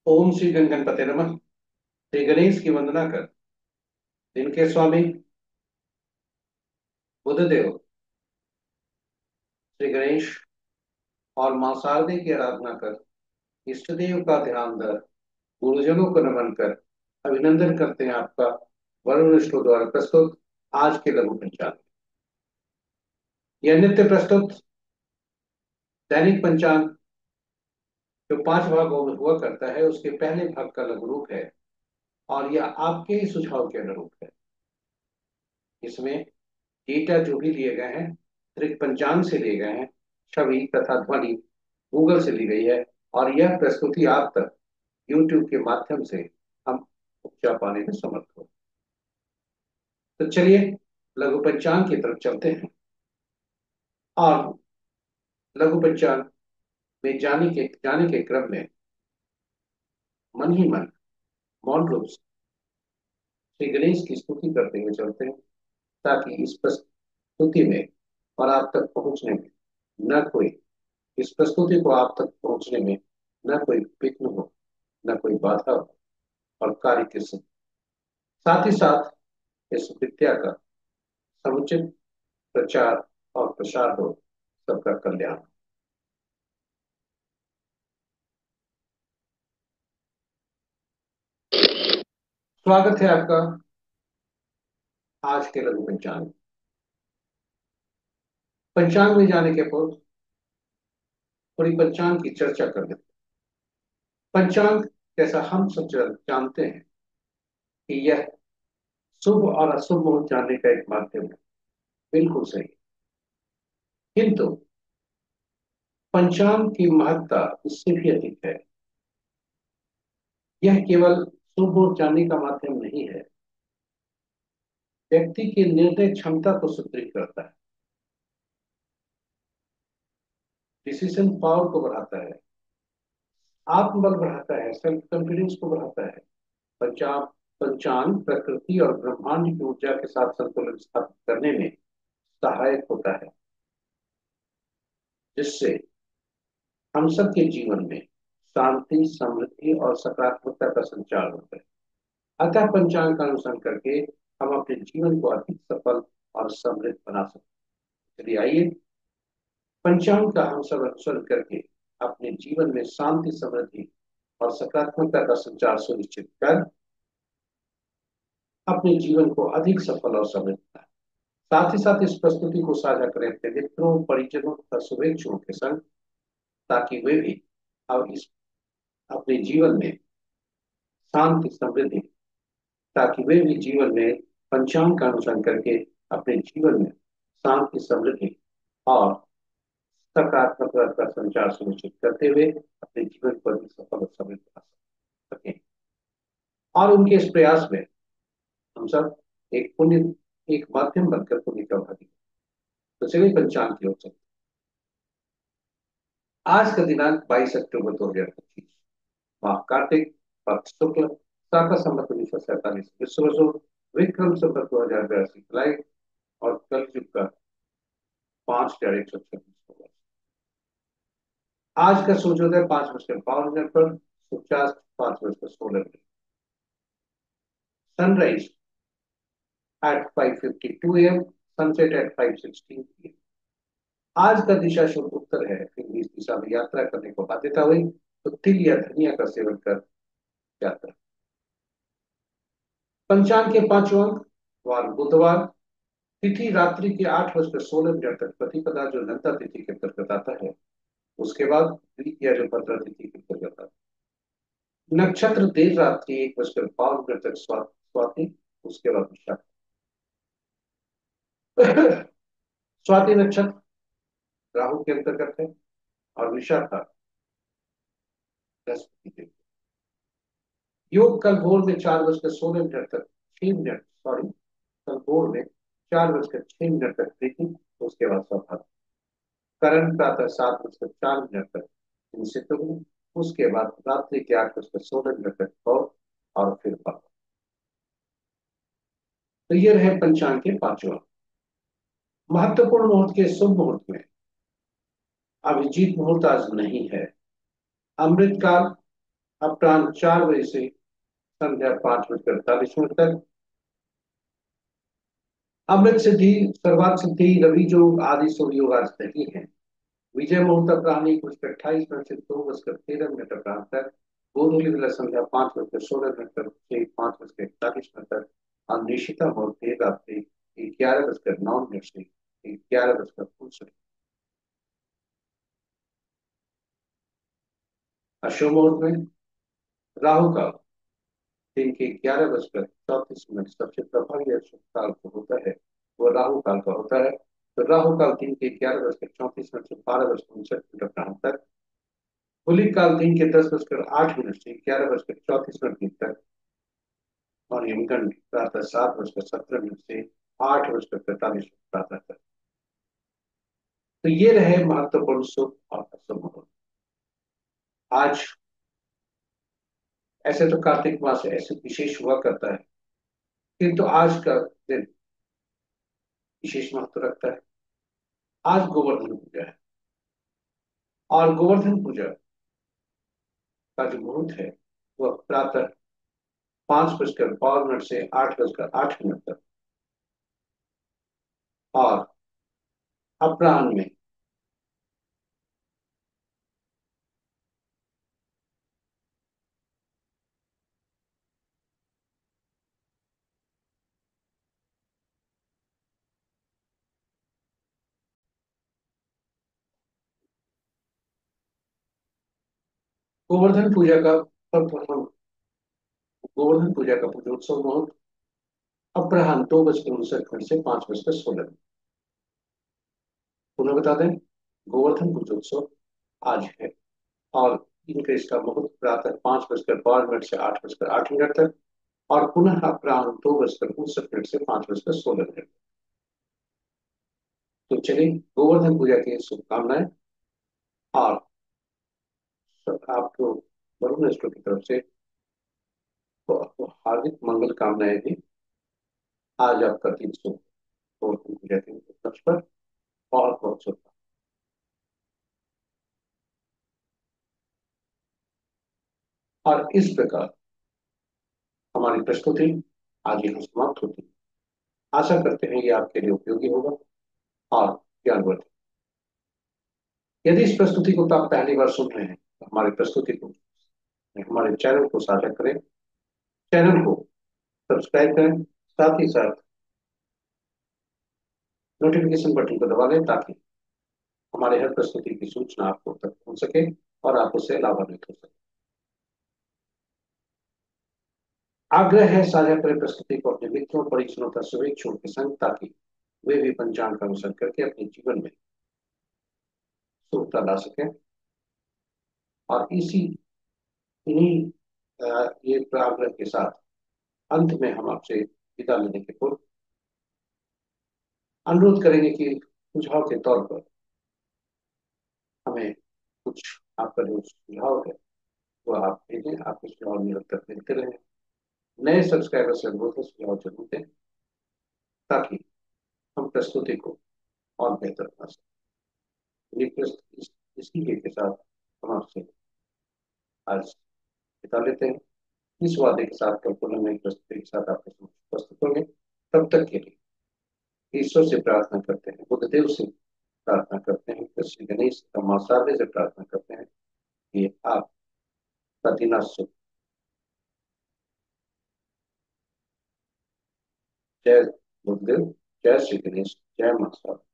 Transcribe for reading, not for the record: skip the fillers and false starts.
ओम श्री गणपते नमः। श्री गणेश की वंदना कर। जिनके स्वामी बुद्धदेव श्री गणेश और मां शारदे की आराधना कर, इष्ट देव का ध्यान धर, गुरुजनों को नमन कर, अभिनंदन करते हैं आपका वरुण स्टूडियो द्वारा प्रस्तुत आज के लघु पंचांग। यह नित्य प्रस्तुत दैनिक पंचांग जो 5 भागों में हुआ करता है, उसके पहले भाग का लघु रूप है और यह आपके ही सुझाव के अनुरूप है। इसमें डेटा जो भी लिए गए हैं त्रिक पंचांग से लिए गए हैं, छवि तथा ध्वनि गूगल से ली गई है और यह प्रस्तुति आप तक यूट्यूब के माध्यम से हम उपजा पाने में समर्थ हो। तो चलिए लघु पंचांग की तरफ चलते हैं और लघु पंचांग में जाने के क्रम में मन ही मन मौन रूप से श्री गणेश की स्तुति करते हुए चलते हैं, ताकि इस प्रस्तुति में और आप तक पहुंचने में न कोई इस प्रस्तुति को आप तक पहुंचने में न कोई विघ्न हो, न कोई बाधा हो और कार्य के साथ ही साथ इस विद्या का समुचित प्रचार और प्रसार हो, सबका कल्याण। स्वागत है आपका आज के लघु पंचांग। पंचांग में जाने के पूर्व थोड़ी पंचांग की चर्चा कर लेते हैं। पंचांग जैसा हम सब जानते हैं कि यह शुभ और अशुभ मुहूर्त जानने का एक माध्यम है। बिल्कुल सही। किंतु पंचांग की महत्ता इससे भी अधिक है। यह केवल शुभ मुहूर्त जानने का माध्यम नहीं है, व्यक्ति की निर्णय क्षमता को सुदृढ़ करता है, डिसीजन पावर को बढ़ाता है, आत्मबल बढ़ाता है, सेल्फ कॉन्फिडेंस को बढ़ाता है। पंचांग पंचांग प्रकृति और ब्रह्मांड की ऊर्जा के साथ संतुलन स्थापित करने में सहायक होता है, जिससे हम सबके जीवन में शांति, समृद्धि और सकारात्मकता का संचार होता है। अतः पंचांग का अनुसरण करके हम अपने जीवन को अधिक सफल और समृद्ध बना सकते हैं। चलिए आइए पंचांग का हम सब अनुसरण करके अपने जीवन में शांति, समृद्धि और सकारात्मकता का संचार सुनिश्चित कर अपने जीवन को अधिक सफल और समृद्ध बनाएं। साथ ही साथ इस प्रस्तुति को साझा करें अपने मित्रों, परिजनों तथा शुभेच्छुओं के संग, ताकि वे भी अब इस अपने जीवन में शांति, समृद्धि ताकि वे भी जीवन में पंचांग का अनुसरण करके अपने जीवन में शांति, समृद्धि और सकारात्मकता का संचार सुनिश्चित करते हुए अपने जीवन को अधिक सफल और समृद्ध बना सकें। और उनके इस प्रयास में हम सब एक पुण्य एक माध्यम बनकर पुण्य का भागी। तो चलिए पंचांग की ओर चलते। आज का दिनांक 22 अक्टूबर 2025, माह कार्तिक, पक्ष शुक्ल, शाका संवत 1947 विश्व, विक्रम संवत 2082 जुलाई और कल युग का 5126 होगा। आज का सूर्योदय 5:52 पर, सूर्यास्त 5:16। Sunrise at 5:52 AM, sunset at 5:16 PM। आज का दिशा शुभ उत्तर है, फिर इस दिशा में यात्रा करने को बाध्यता हुई तो तिल या धनिया का सेवन कर यात्रा। पंचांग के 5 अंक। वार बुधवार, तिथि रात्रि के 8:16 तक प्रतिपदा जो नंदा तिथि के अंतर्गत आता है, उसके बाद द्वितीया जो भद्रा तिथि के अंतर्गत आता है। नक्षत्र देर रात्रि 1:52 तक स्वाति, उसके बाद विशाख। स्वाति नक्षत्र राहु के अंतर्गत है और विशाखा बृहस्पति के। योग कल भोर में 4:16 तक 6 मिनट, सॉरी, कल भोर में 4:06 तक प्रीति, उसके बाद स्वभाव। करण प्रातः 7:04 तक इनसे तुम, उसके बाद रात्रि के 8:16 तक और फिर पाप। तो ये रहे पंचांग के 5 अंक। महत्वपूर्ण मुहूर्त के शुभ मुहूर्त में अभिजीत मुहूर्त आज नहीं है। अमृत काल अपराह्न 4 बजे से संध्या 5 बजकर 48 मिनट तक। अमृत सिद्धि, सर्वार्थ सिद्धि, रवि जो आदि सूर्योग आज नहीं है। विजय मुहूर्त अपराह्न 1 बजकर 28 मिनट से 2 बजकर 13 मिनट अपराह्न तक। गोधूलि विलय संध्या 5 बजकर 16 मिनट तक से 5 बजकर 41 मिनट तक। और निशिता मुहूर्त देर रात्रि 11 बजकर 9 मिनट से 11 बजकर 59। अशुभ मुहूर्त में राहु काल दिन के 11 बजकर 34 मिनट सबसे प्रभावी अशुभ काल को होता है, वो राहु काल का होता है। तो राहु काल दिन के 11 बजकर 34 मिनट से 12 बजकर 59 मिनट अपराह्न तक। होली काल दिन के 10 बजकर 8 मिनट से 11 बजकर 34 मिनट तक। और यमगंड प्रातः 7 बजकर 17 मिनट से 8 बजकर 45 मिनट प्रातः तक। तो ये रहे महत्वपूर्ण शुभ और अशुभ मुहूर्त। आज ऐसे तो कार्तिक मास ऐसे विशेष हुआ करता है, किंतु आज का दिन विशेष महत्व रखता है। आज गोवर्धन पूजा है, और गोवर्धन पूजा का जो मुहूर्त है वह प्रातः 5 बजकर 52 मिनट से 8 बजकर 8 मिनट तक। और अपराह्न में गोवर्धन पूजा का प्रथम गोवर्धन पूजा का पूजोत्सव मुहूर्त अपराह्न 2 बजकर 59 मिनट से 5 बजकर 16 मिनट। पुनः बता दें, गोवर्धन पूजोत्सव आज है, और इनका इसका मुहूर्त प्रातः 5 बजकर 52 मिनट से 8 बजकर 8 मिनट तक। और पुनः अपराह्न 2 बजकर 59 मिनट से 5 बजकर 16 मिनट। तो चलिए गोवर्धन पूजा की शुभकामनाएं, और आपको वरुण एस्ट्रो की तरफ से तो आपको हार्दिक मंगल कामनाएं भी। आज आपका दिन शुभ, गोवर्धन पूजा के उपलक्ष्य पर बहुत बहुत शुभ। और इस प्रकार हमारी प्रस्तुति आज यहाँ समाप्त होती है। आशा करते हैं ये आपके लिए उपयोगी होगा और ज्ञानवर्धक। यदि इस प्रस्तुति को तो आप पहली बार सुन रहे हैं तो हमारी प्रस्तुति को, हमारे चैनल को साझा करें, चैनल को सब्सक्राइब करें, साथ ही साथ नोटिफिकेशन बटन को दबा लें, ताकि हमारे हर प्रस्तुति की सूचना आपको तक पहुंच सके और आप उससे लाभान्वित हो सके। आग्रह है, साझा करें प्रस्तुति को अपने मित्रों, परिजनों तथा शुभेच्छुओं के संग, ताकि वे भी पंचांग का अनुसरण करके अपने जीवन में शुभता ला सकें। और इन्हीं ये आग्रह के साथ अंत में हम आपसे विदा लेने के पूर्व अनुरोध करेंगे कि सुझाव के तौर पर हमें कुछ आपका जो सुझाव है वह आप भेजें। आपके सुझाव निरंतर मिलते रहे। नए सब्सक्राइबर से अनुरोध है, सुझाव जरूर दें, ताकि हम प्रस्तुति को और बेहतर बना सकें। इसी के साथ हम आपसे आज बिता लेते हैं, इस वादे के साथ कल पुनः नई प्रस्तुति के साथ आपके समक्ष उपस्थित होंगे। तब तक के लिए ईश्वर से प्रार्थना करते हैं, बुद्धदेव से प्रार्थना करते हैं, श्री गणेश तथा मां शारदे से प्रार्थना करते हैं कि आपका दिन आज शुभ। जय बुद्धदेव, जय श्री गणेश, जय मां शारदा।